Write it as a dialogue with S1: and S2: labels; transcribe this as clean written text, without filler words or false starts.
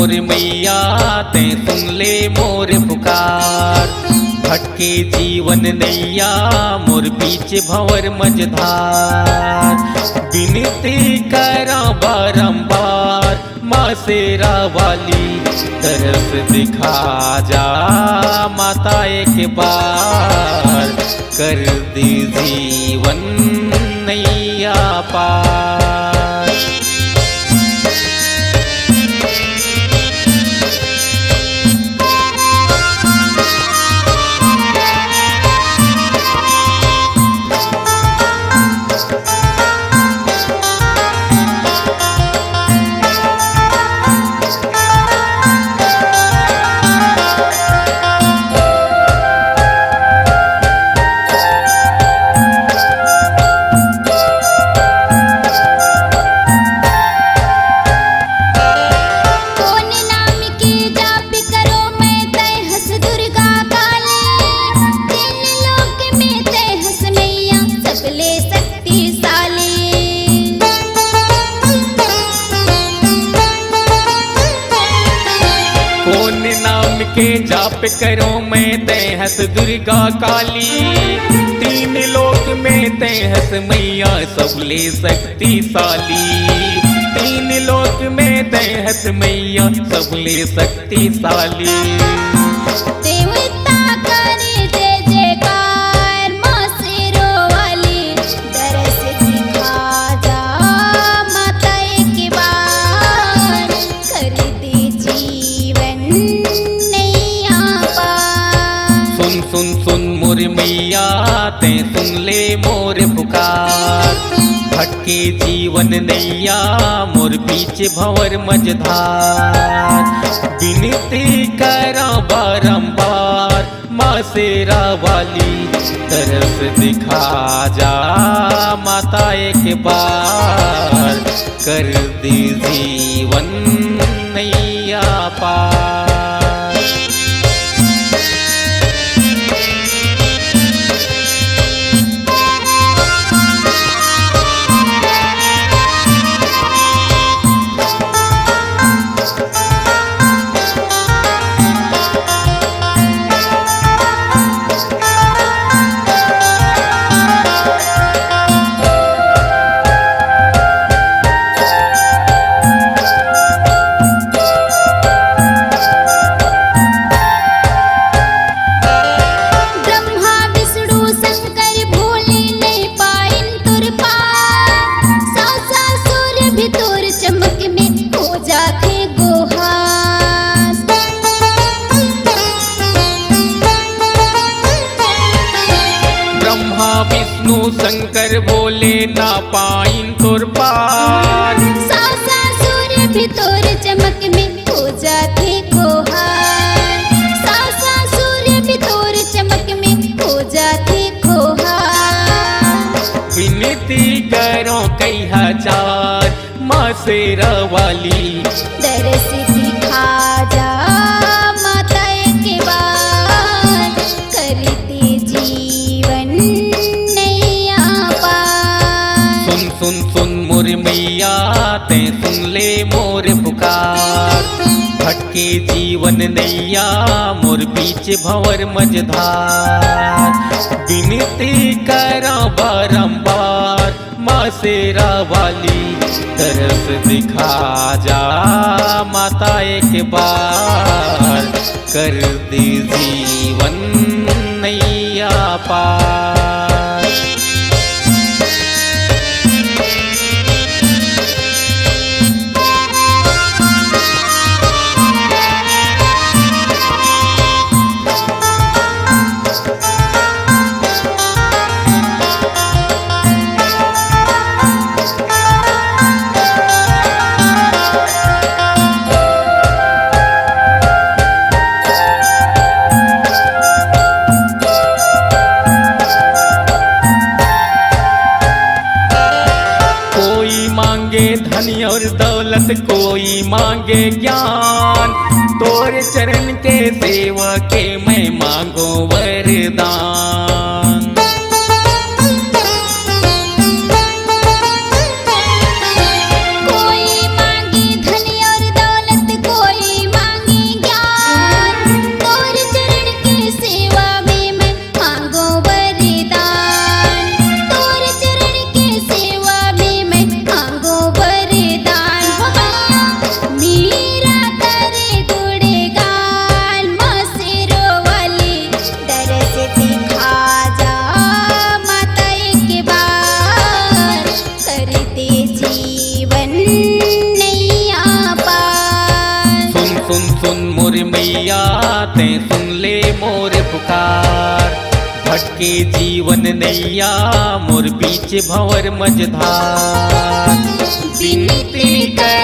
S1: मोर मैया ते सुन ले मोर पुकार। भटके जीवन नैया मोर बीच भंवर मझधार। विनती करा बारंबार माँ शेरा वाली, तरस दिखा जा माता एक बार। कर दी जीवन नैया पार। के जाप करो मैं तय हस दुर्गा काली। तीन लोक में तय हस मैया सबले शक्तिशाली। तीन लोक में तय हस मैया सबले शक्तिशाली। सुन सुन मोर मैया ते सुन ले मोर पुकार। भटके जीवन नैया मोर बीच भंवर मझधार। विनती करा बारंबार माँ शेरा वाली, तरस दिखा जा माता एक बार। कर दी जीवन नैया पार। विष्णु शंकर बोले ना पाइन तुर पार।
S2: सासा सूर्य भी तोर चमक में हो जाते खोहार। सासा सूर्य भी तोर चमक में हो जाते खोहार।
S1: विनती करो कई हजार माँ शेरा वाली,
S2: दरस दिखा जा माता के बार। करते जीवन
S1: सुन सुन मोर मैया ते सुन ले मोर पुकार। भटके जीवन नैया मोर बीच भंवर मझधार। विनती करा बारंबार माँ शेरा वाली, तरस दिखा जा माता एक बार। कर दी जीवन नैया पार। धन और दौलत कोई मांगे ज्ञान। तोर चरण के सेवा के मैं मांगो वरदान।
S2: कोई मांगे धन और दौलत, कोई
S1: ते सुन ले मोर पुकार। भटके जीवन नैया मोर बीच भंवर मझधार। विनती कर